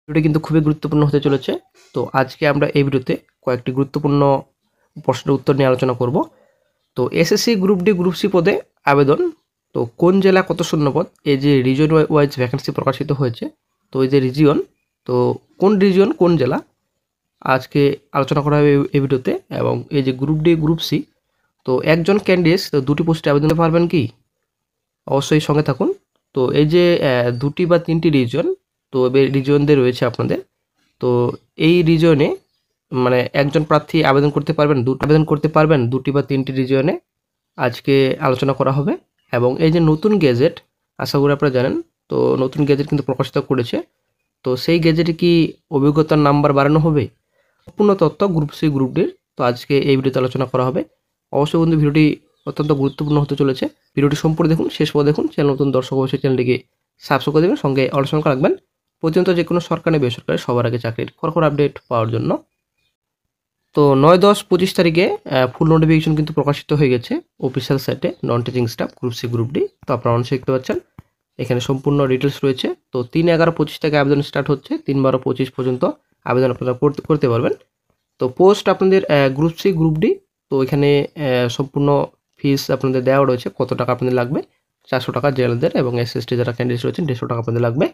ভিডিওটি কিন্তু খুবই গুরুত্বপূর্ণ হতে চলেছে। তো আজকে আমরা এই ভিডিওতে কয়েকটি গুরুত্বপূর্ণ প্রশ্নের উত্তর নিয়ে আলোচনা করব। তো SSC group D group C পদে আবেদন, তো কোন জেলা কত শূন্যপদ, এই যে রিজন ওয়াইজ ভ্যাকেন্সি প্রকাশিত হয়েছে, তো এই যে রিজিয়ন, তো কোন রিজিয়ন কোন জেলা আজকে আলোচনা করা হবে এই ভিডিওতে। এবং এই যে গ্রুপ ডি গ্রুপ সি, তো একজন ক্যান্ডিডেট তো দুটি পোস্টে আবেদন করতে পারবেন কি? অবশ্যই সঙ্গে থাকুন। তো এই যে দুটি বা তিনটি রিজন, তো রিজনদের রয়েছে আপনাদের। তো এই রিজনে মানে একজন প্রার্থী আবেদন করতে পারবেন দুটি বা তিনটি রিজনে আজকে আলোচনা করা হবে। এবং এই যে নতুন গেজেট, আশা করি আপনারা জানেন, তো নতুন গেজেট কিন্তু প্রকাশিত করেছে। তো সেই গেজেটে কি অভিজ্ঞতার নাম্বার বাড়ানো হবে? সম্পূর্ণ তথ্য গ্রুপ সি গ্রুপ ডির তো আজকে এই ভিডিওতে আলোচনা করা হবে। অবশ্যই কিন্তু ভিডিওটি অত্যন্ত গুরুত্বপূর্ণ হতে চলেছে। ভিডিওটি সম্পূর্ণ দেখুন, শেষ পর্যন্ত দেখুন। চ্যানেল নতুন দর্শক অবশ্যই চ্যানেলটিকে সাবস্ক্রাইব করে দেবেন, সঙ্গে অল রাখবেন পর্যন্ত যে কোনো সরকারি বেসরকারি সবার আগে চাকরির খবর আপডেট পাওয়ার জন্য। তো 9-10-25 তারিখে ফুল নোটিফিকেশন কিন্তু প্রকাশিত হয়ে গেছে অফিসিয়াল সাইটে, non teaching staff group C group D. তো আপনারা অবশ্যই দেখতে পাচ্ছেন এখানে সম্পূর্ণ ডিটেলস রয়েছে। তো 3-11-25 থেকে আবেদন স্টার্ট হচ্ছে, 3-12-25 পর্যন্ত আবেদন আপনারা করতে পারবেন। তো পোস্ট আপনাদের গ্রুপ সি গ্রুপ ডি, তো এখানে সম্পূর্ণ ফিস আপনাদের দেওয়া রয়েছে। কত টাকা আপনাদের লাগবে? 400 টাকা জেনারেলদের, এবং এসএসটি যারা ক্যান্ডিডেট রয়েছেন 150 টাকা আপনাদের লাগবে।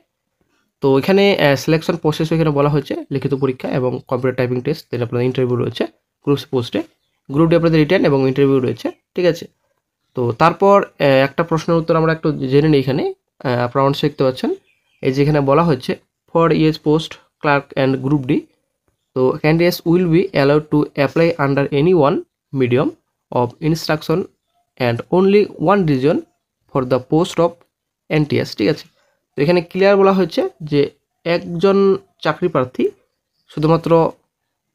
তো এখানে সিলেকশন প্রসেস এখানে বলা হয়েছে লিখিত পরীক্ষা এবং কম্পিউটার টাইপিং টেস্ট, দেন আপনাদের ইন্টারভিউ রয়েছে গ্রুপ সি পোস্টে। গ্রুপ ডি আপনাদের রিটার্ন এবং ইন্টারভিউ রয়েছে, ঠিক আছে। তো তারপর একটা প্রশ্নের উত্তর আমরা একটু জেনে নিই। এখানে আপনারা অবশ্যই দেখতে পাচ্ছেন এই যে এখানে বলা হচ্ছে for yes post clerk and group D, তো candidates will be allowed to apply under any one medium of instruction and only one region for the post of NTS, ঠিক আছে। তো এখানে ক্লিয়ার বলা হয়েছে যে একজন চাকরি প্রার্থী শুধুমাত্র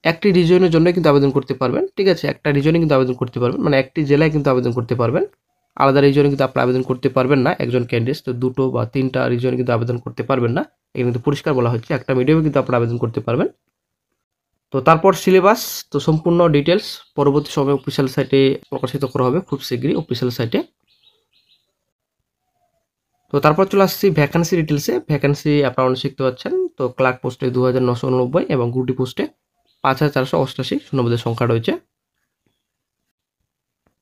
একটি রিজনের জন্য কিন্তু আবেদন করতে পারবেন, ঠিক আছে। একটা রিজনে কিন্তু আবেদন করতে পারবেন, মানে একটি জেলায় কিন্তু আবেদন করতে পারবেন। আলাদা রিজনে কিন্তু আপনারা আবেদন করতে পারবেন না একজন ক্যান্ডিডেট। তো 2 বা 3টা রিজনে কিন্তু আবেদন করতে পারবেন না, এখানে কিন্তু পরিষ্কার বলা হচ্ছে একটা মিডিয়ামে কিন্তু আপনারা আবেদন করতে পারবেন। তো তারপর সিলেবাস, তো সম্পূর্ণ ডিটেলস পরবর্তী সময়ে অফিসিয়াল সাইটে প্রকাশিত করা হবে খুব শীঘ্রই অফিসিয়াল সাইটে। তো তারপর চলে আসছি ভ্যাকান্সি ডিটেলসে। ভ্যাকান্সি আপনারা অনেক শিখতে পাচ্ছেন। তো ক্লার্ক পোস্টে 2989 এবং গ্রুপ ডি পোস্টে 5488 শূন্যপদের সংখ্যা রয়েছে।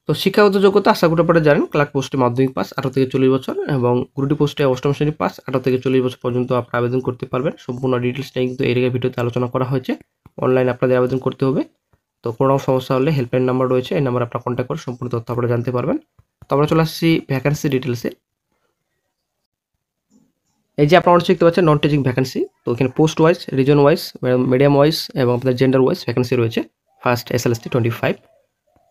তো শিক্ষাগত যোগ্যতা আশা করি আপনারা জানেন, ক্লার্ক পোস্টে মাধ্যমিক পাস 18 থেকে 40 বছর, এবং গ্রুপ ডি পোস্টে 8ম শ্রেণী পাস 18 থেকে 40 বছর পর্যন্ত আপনারা আবেদন করতে পারবেন। সম্পূর্ণ ডিটেলস নিয়ে কিন্তু এর আগে ভিডিওতে আলোচনা করা হয়েছে। অনলাইনে আপনাদের আবেদন করতে হবে। তো কোনো সমস্যা হলে হেল্পলাইন নাম্বার রয়েছে, এই নাম্বারে আপনারা কন্ট্যাক্ট করে সম্পূর্ণ তথ্য আপনারা জানতে পারবেন। তো আমরা চলে আসছি ভ্যাকান্সি ডিটেলসে। এই যে আপনারা দেখতে পাচ্ছেন নন টিচিং ভ্যাকান্সি, তো এখানে post wise, reason wise, medium wise এবং আপনাদের জেন্ডার ওয়াইজ ভ্যাকান্সি রয়েছে। First SLST 25।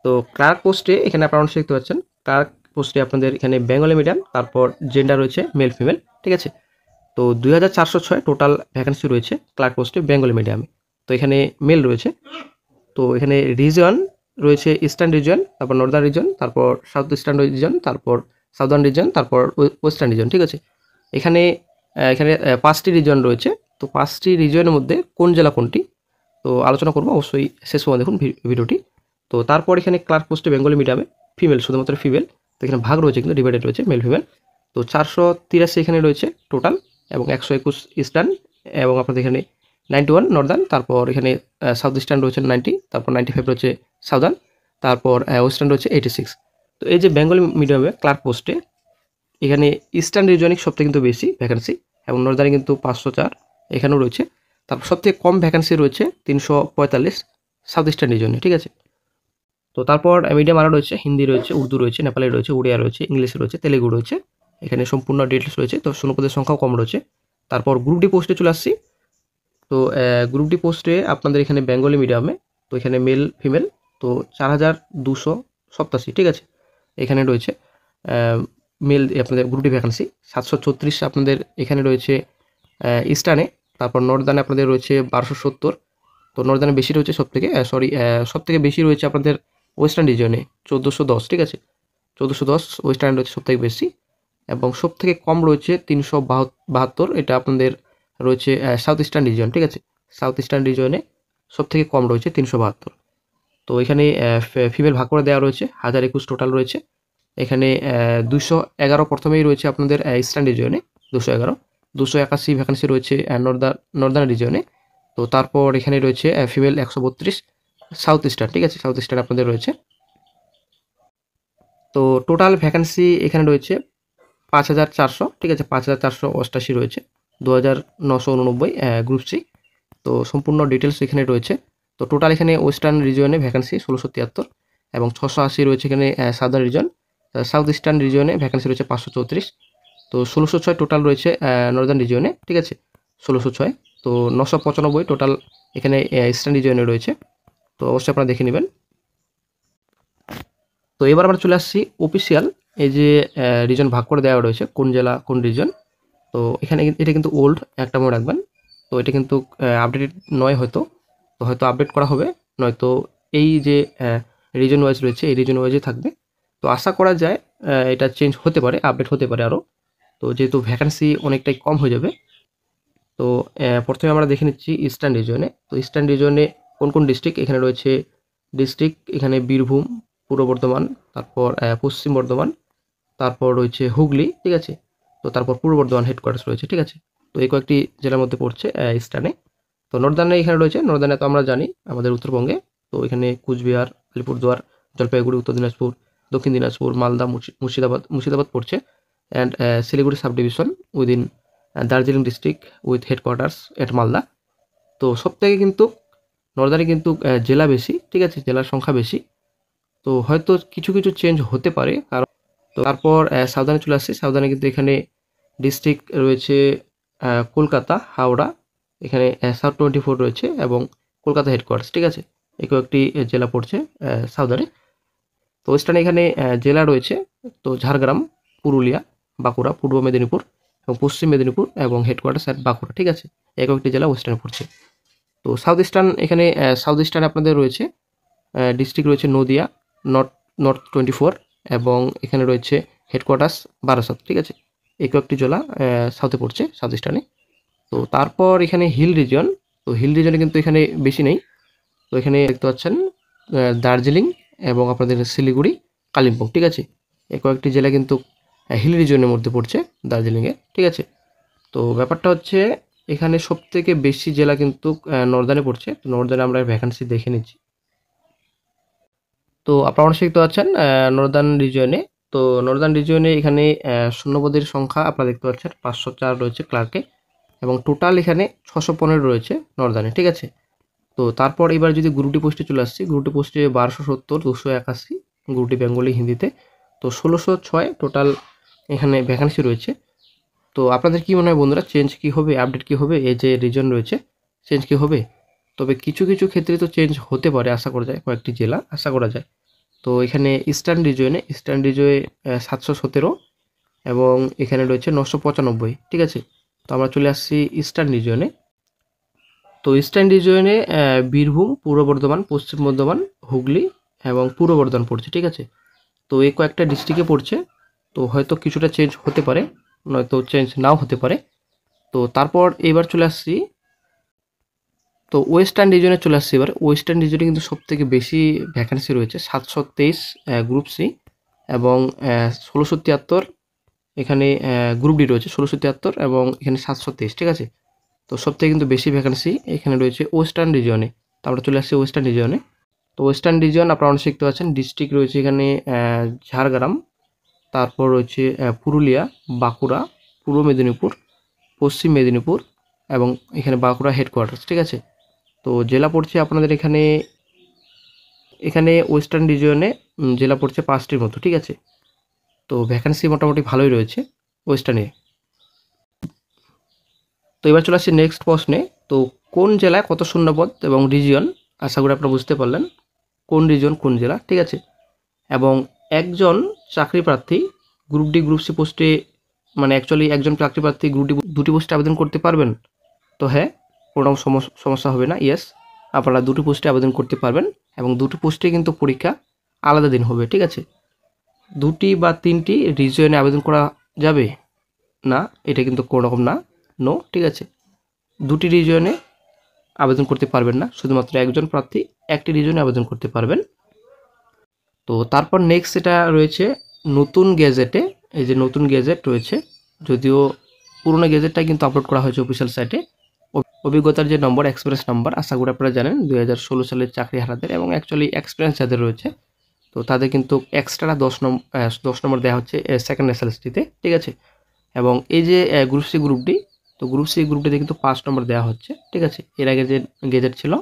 তো ক্লার্ক পোস্টে এখানে আপনারা দেখতে পাচ্ছেন ক্লার্ক পোস্টে আপনাদের এখানে বেঙ্গলি মিডিয়াম, তারপর জেন্ডার রয়েছে মেল ফিমেল, ঠিক আছে। তো 2406 টোটাল ভ্যাকান্সি রয়েছে ক্লার্ক পোস্টে বেঙ্গলি মিডিয়ামে। তো এখানে মেল রয়েছে। তো এখানে রিজন রয়েছে ইস্টার্ন রিজন, তারপর নর্দার্ন রিজন, তারপর সাউথ ইস্টার্ন রিজন, তারপর সাউদার্ন রিজন, তারপর ওয়েস্টার্ন রিজন, ঠিক আছে। এখানে 5টি রিজন রয়েছে। তো 5টি রিজনের মধ্যে কোন জেলা কোনটি, তো আলোচনা করবো, অবশ্যই শেষ সময় দেখুন ভিডিওটি। তো তারপর এখানে ক্লার্ক পোস্টে বেঙ্গলি মিডিয়ামে ফিমেল, শুধুমাত্র ফিমেল। তো এখানে ভাগ রয়েছে কিন্তু ডিভাইডেড রয়েছে মেল ফিমেল। তো 483 এখানে রয়েছে টোটাল, এবং 121 ইস্টার্ন, এবং আপনাদের এখানে 91 নর্দার্ন, তারপর এখানে সাউথ ইস্টার্ন রয়েছে 90, তারপর 95 রয়েছে সাউদার্ন, তারপর ওয়েস্টার্ন রয়েছে 86। তো এই যে বেঙ্গলি মিডিয়ামে ক্লার্ক পোস্টে এখানে ইস্টার্ন রিজনিক সবথেকে কিন্তু বেশি ভ্যাকান্সি, এবং নর্দার্নে কিন্তু 504 এখানেও রয়েছে। তারপর সবথেকে কম ভ্যাকান্সি রয়েছে 345 সাউথ ইস্টার্ন রিজনে, ঠিক আছে। তো তারপর মিডিয়াম আরও রয়েছে, হিন্দি রয়েছে, উর্দু রয়েছে, নেপালি রয়েছে, উড়িয়া রয়েছে, ইংলিশ রয়েছে, তেলেগু রয়েছে। এখানে সম্পূর্ণ ডিটেলস রয়েছে। তো শূন্যপদের সংখ্যাও কম রয়েছে। তারপর গ্রুপ ডি পোস্টে চলে আসছি। তো গ্রুপ ডি পোস্টে আপনাদের এখানে বেঙ্গলি মিডিয়ামে, তো এখানে মেল ফিমেল, তো 4287, ঠিক আছে। এখানে রয়েছে মেল আপনাদের গ্রুপ ডি ভ্যাকান্সি 734 আপনাদের এখানে রয়েছে ইস্টার্নে। তারপর নর্দার্নে আপনাদের রয়েছে 1270। তো নর্দার্নে বেশি রয়েছে সবথেকে বেশি রয়েছে আপনাদের ওয়েস্টার্ন রিজনে 1410, ঠিক আছে। 1410 ওয়েস্টার্ন রয়েছে সবথেকে বেশি, এবং সবথেকে কম রয়েছে 372, এটা আপনাদের রয়েছে সাউথ ইস্টার্ন রিজন, ঠিক আছে। সাউথ ইস্টার্ন রিজনে সবথেকে কম রয়েছে 372। তো এখানে ফিমেল ভাগ করে দেওয়া রয়েছে 1021 টোটাল রয়েছে। এখানে 211 প্রথমেই রয়েছে আপনাদের ইস্টার্ন রিজনে 211, 281 ভ্যাকান্সি রয়েছে নর্দার্ন রিজিয়নে। তো তারপর এখানে রয়েছে ফিমেল 132 সাউথ ইস্টার্ন, ঠিক আছে, সাউথ ইস্টার্ন আপনাদের রয়েছে। তো টোটাল ভ্যাকান্সি এখানে রয়েছে 5400, ঠিক আছে, 5488 রয়েছে, 2989 গ্রুপ সি। তো সম্পূর্ণ ডিটেলস এখানে রয়েছে। তো টোটাল এখানে ওয়েস্টার্ন রিজিয়নে ভ্যাকান্সি 1673 এবং 680 রয়েছে এখানে সাউদার্ন রিজন। সাউথ ইস্টার্ন রিজিয়নে ভ্যাকান্সি রয়েছে 534। তো 1606 টোটাল রয়েছে নর্দার্ন রিজিয়নে, ঠিক আছে, 1606। তো 995 টোটাল এখানে ইস্টার্ন রিজিয়নে রয়েছে। তো অবশ্যই আপনারা দেখে নেবেন। তো এবার আমরা চলে আসছি অফিসিয়াল এই যে রিজন ভাগ করে দেওয়া রয়েছে কোন জেলা কোন রিজন। তো এখানে এটা কিন্তু ওল্ড, একটা মনে রাখবেন। তো এটা কিন্তু আপডেটেড নয়, হয়তো আপডেট করা হবে, নয়তো এই যে রিজন ওয়াইজ রয়েছে এই রিজন ওয়াইজে থাকবে। তো আশা করা যায় এটা চেঞ্জ হতে পারে, আপডেট হতে পারে আরও। তো যেহেতু ভ্যাকান্সি অনেকটাই কম হয়ে যাবে। তো প্রথমে আমরা দেখে নিচ্ছি ইস্টার্ন রিজনে। তো ইস্টার্ন রিজনে কোন কোন ডিস্ট্রিক্ট এখানে রয়েছে। ডিস্ট্রিক্ট এখানে বীরভূম, পূর্ব বর্ধমান, তারপর পশ্চিম বর্ধমান, তারপর রয়েছে হুগলি, ঠিক আছে। তো তারপর পূর্ব বর্ধমান হেডকোয়ার্টার্স রয়েছে, ঠিক আছে। তো এই কয়েকটি জেলার মধ্যে পড়ছে ইস্টার্নে। তো নর্দার্নে এখানে রয়েছে, নর্দার্নে তো আমরা জানি আমাদের উত্তরবঙ্গে। তো এখানে কুচবিহার, আলিপুরদুয়ার, জলপাইগুড়ি, উত্তর দিনাজপুর, দক্ষিণ দিনাজপুর, মালদা, মুর্শিদাবাদ পড়ছে। And Siliguri sub division within Darjeeling district with headquarters at Malda. তো সব থেকে কিন্তু নর্দার্নে কিন্তু জেলা বেশি, ঠিক আছে, জেলার সংখ্যা বেশি। তো হয়তো কিছু কিছু চেঞ্জ হতে পারে, কারণ তো তারপর সাউদার্নে চলে আসছে। সাউদার্নে কিন্তু এখানে ডিস্ট্রিক্ট রয়েছে কলকাতা, হাওড়া, এখানে সাউথ 24 রয়েছে এবং কলকাতা হেডকোয়ার্টার্স, ঠিক আছে। এই কয়েকটি জেলা পড়ছে সাউদার্নে। তো ওয়েস্টার্নে এখানে জেলা রয়েছে, তো ঝাড়গ্রাম, পুরুলিয়া, বাঁকুড়া, পূর্ব মেদিনীপুর এবং পশ্চিম মেদিনীপুর এবং হেডকোয়ার্টার্স অ্যাট বাঁকুড়া, ঠিক আছে। এই কয়েকটি জেলা ওয়েস্টার্নে পড়ছে। তো সাউথ ইস্টার্ন এখানে সাউথ ইস্টার্নে আপনাদের রয়েছে ডিস্ট্রিক্ট রয়েছে নদিয়া, নর্থ 24 এবং এখানে রয়েছে হেডকোয়ার্টার্স বারাসাত, ঠিক আছে। এই কয়েকটি জেলা সাউথে পড়ছে, সাউথ ইস্টার্নে। তো তারপর এখানে হিল রিজন। তো হিল রিজনে কিন্তু এখানে বেশি নেই। তো এখানে দেখতে পাচ্ছেন দার্জিলিং এবং আপনাদের শিলিগুড়ি, কালিম্পং, ঠিক আছে। এই কয়েকটি জেলা কিন্তু হিল রিজনের মধ্যে পড়ছে দার্জিলিংয়ে, ঠিক আছে। তো ব্যাপারটা হচ্ছে এখানে সবথেকে বেশি জেলা কিন্তু নর্দার্নে পড়ছে। তো নর্দার্নে আমরা ভ্যাকান্সি দেখে নিচ্ছি। তো আপনারা অবশ্যই দেখতে পাচ্ছেন নর্দার্ন রিজিয়নে। তো নর্দার্ন রিজিয়নে এখানে শূন্যপদের সংখ্যা আপনারা দেখতে পাচ্ছেন 504 রয়েছে ক্লার্কে এবং টোটাল এখানে 615 রয়েছে নর্দার্নে, ঠিক আছে। তো তারপর এবার যদি গ্রুপ ডি পোস্টে চলে আসছি, গ্রুপ ডি পোস্টে 1270, 281 গ্রুপ ডি বেঙ্গলি হিন্দিতে। তো 1606 টোটাল এখানে ভ্যাকান্সি রয়েছে। তো আপনাদের কি মনে হয় বন্ধুরা, চেঞ্জ কি হবে, আপডেট কি হবে, এই যে রিজন রয়েছে চেঞ্জ কি হবে? তবে কিছু কিছু ক্ষেত্রে তো চেঞ্জ হতে পারে, আশা করা যায়, কয়েকটি জেলা আশা করা যায়। তো এখানে ইস্টার্ন রিজিয়নে 717 এবং এখানে রয়েছে 995, ঠিক আছে। তো আমরা চলে আসছি ইস্টার্ন রিজিয়নে। তো ইস্টার্ন রিজিয়নে বীরভূম, পূর্ব বর্ধমান, পশ্চিম বর্ধমান, হুগলি এবং পূর্ব বর্ধমান পড়ছে, ঠিক আছে। তো এই কয়েকটা ডিস্ট্রিক্টে পড়ছে। তো হয়তো কিছুটা চেঞ্জ হতে পারে, নয়তো চেঞ্জ নাও হতে পারে। তো তারপর এবার চলে আসছি, তো ওয়েস্টার্ন রিজনে চলে আসছি। এবার ওয়েস্টার্ন রিজনে কিন্তু সবথেকে বেশি ভ্যাকান্সি রয়েছে 723 গ্রুপ সি এবং 1673 এখানে গ্রুপ ডি রয়েছে 1673 এবং এখানে 723, ঠিক আছে। তো সবথেকে কিন্তু বেশি ভ্যাকান্সি এখানে রয়েছে ওয়েস্টার্ন রিজনে। তো আমরা চলে আসছি ওয়েস্টার্ন রিজনে। তো ওয়েস্টার্ন রিজন আপনারা অনেক শিখতে পাচ্ছেন, ডিস্ট্রিক্ট রয়েছে এখানে ঝাড়গ্রাম, তারপর রয়েছে পুরুলিয়া, বাঁকুড়া, পূর্ব মেদিনীপুর, পশ্চিম মেদিনীপুর এবং এখানে বাঁকুড়া হেডকোয়ার্টার্স, ঠিক আছে। তো জেলা পড়ছে আপনাদের এখানে ওয়েস্টার্ন রিজিয়নে জেলা পড়ছে 5টির মতো, ঠিক আছে। তো ভ্যাকান্সি মোটামুটি ভালোই রয়েছে ওয়েস্টার্নে। তো এবার চলে আসছি নেক্সট প্রশ্নে। তো কোন জেলায় কত শূন্যপদ এবং রিজিয়ন, আশা করি আপনারা বুঝতে পারলেন কোন রিজন কোন জেলা, ঠিক আছে। এবং একজন চাকরি প্রার্থী গ্রুপ ডি গ্রুপ সি পোস্টে, মানে অ্যাকচুয়ালি একজন চাকরি প্রার্থী গ্রুপ ডি দুটি পোস্টে আবেদন করতে পারবেন। তো হ্যাঁ, কোনো সমস্যা হবে না, ইয়েস, আপনারা দুটি পোস্টে আবেদন করতে পারবেন এবং দুটি পোস্টে কিন্তু পরীক্ষা আলাদা দিন হবে, ঠিক আছে। 2টি বা 3টি রিজিয়নে আবেদন করা যাবে না, এটা কিন্তু কোনো রকম না, নো, ঠিক আছে। 2টি রিজিয়নে আবেদন করতে পারবেন না, শুধুমাত্র একজন প্রার্থী একটি রিজিয়নে আবেদন করতে পারবেন। তো তারপর নেক্সট এটা রয়েছে নতুন গ্যাজেটে, এই যে নতুন গ্যাজেট রয়েছে, যদিও পুরোনো গেজেটটাই কিন্তু আপলোড করা হয়েছে অফিসিয়াল সাইটে। অভিজ্ঞতার যে নম্বর, এক্সপিরিয়েন্স নাম্বার, আশা করি আপনারা জানেন 2016 সালের চাকরি হারাদের এবং অ্যাকচুয়ালি এক্সপিরিয়েন্স যাদের রয়েছে তো তাদের কিন্তু এক্সট্রা 10 নম্বর দেওয়া হচ্ছে সেকেন্ড এসএলএসটিতে, ঠিক আছে। এবং এই যে গ্রুপ সি গ্রুপডি, তো গ্রুপ সি গ্রুপডিতে কিন্তু 5 নম্বর দেওয়া হচ্ছে, ঠিক আছে। এর আগে যে গেজেট ছিল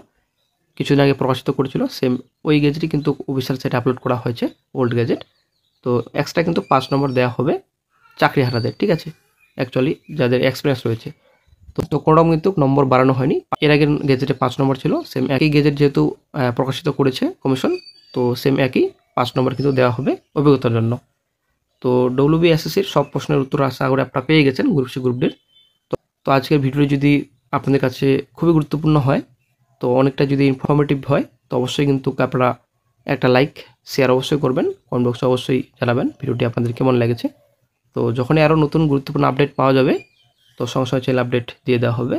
কিছুদিন আগে প্রকাশিত করেছিল সেম ওই গেজেটই কিন্তু অফিসিয়াল সাইটে আপলোড করা হয়েছে, ওল্ড গেজেট। তো এক্সট্রা কিন্তু 5 নম্বর দেওয়া হবে চাকরি হারাদের, ঠিক আছে, অ্যাকচুয়ালি যাদের এক্সপিরিয়েন্স রয়েছে। তো কোনো রকম কিন্তু নম্বর বাড়ানো হয়নি। এর আগের গেজেটে 5 নম্বর ছিল, সেম একই গেজেট যেহেতু প্রকাশিত করেছে কমিশন, তো সেম একই 5 নম্বর কিন্তু দেওয়া হবে অভিজ্ঞতার জন্য। তো ডব্লিউবিএসএসসির সব প্রশ্নের উত্তর আশা করে আপনারা পেয়ে গেছেন গ্রুপ সি গ্রুপ ডির। তো আজকের ভিডিওটি যদি আপনাদের কাছে খুবই গুরুত্বপূর্ণ হয়, তো অনেকটা যদি ইনফরমেটিভ হয়, তো অবশ্যই কিন্তু আপনারা একটা লাইক শেয়ার অবশ্যই করবেন, কমেন্ট বক্সে অবশ্যই জানাবেন ভিডিওটি আপনাদের কেমন লেগেছে। তো যখনই আরও নতুন গুরুত্বপূর্ণ আপডেট পাওয়া যাবে তো সঙ্গে সঙ্গে চ্যানেল আপডেট দিয়ে দেওয়া হবে।